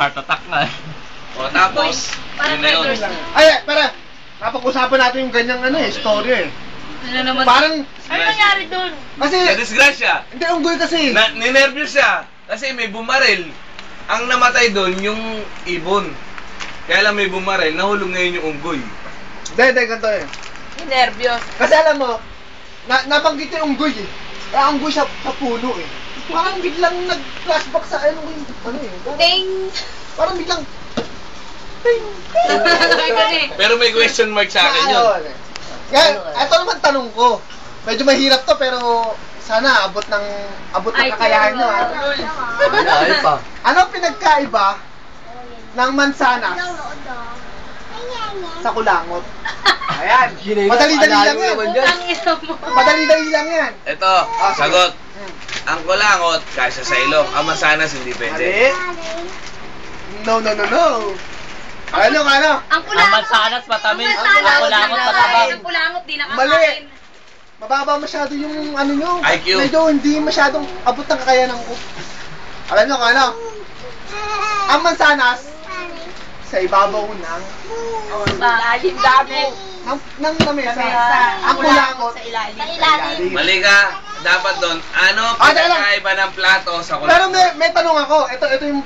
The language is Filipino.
Heart attack na eh. O tapos, yun na yun. Ay, para napag-usapan natin yung ganyang story eh. Ano naman? Parang, Ano nangyari dun? kasi, Nadisgrasya. hindi, unggoy kasi. Ninervyos siya. Kasi may bumaril. Ang namatay doon, yung ibon. Kaya lang may bumaril, nahulog ngayon yung unggoy. Hindi, ganito eh. Nervyos. Kasi alam mo, nabanggit yung unggoy eh. Kaya unggoy sa puno eh. Parang biglang nag-flashback sa ano eh. Ding! Parang biglang, ting! Pero may question mark sa akin yun. Ngayon, ito naman tanong ko. Medyo mahirap to pero sana abot ng kakayahan nyo ha. Ay pa. Ano pinagkaiba ng mansanas sa kulangot? Ayan. Madali-dali lang yan. Ang ina mo. Madali-dali lang yan. Ito, sagot. Ang kulangot, kasya sa ilong. Ang masanas, hindi pwede. No. Ano? Ang kulangot. Ang mansanas matamis. Ang Ang kulangot matabang. Ang kulangot di nakakain. Mali. Mababa masyado yung ano nyo. IQ. Medyo hindi masyadong abot ng kakayanan ko. Alam nyo kung ano? Ang mansanas sa ibabaw ng Lalim dami. ng lamesa. Ang kulangot Sa ilalim. sa ilalim. Mali ka. Dapat doon, ano Ah, teka lang. pinagkaiba ng plato sa Pero kulangot? may tanong ako. Ito yung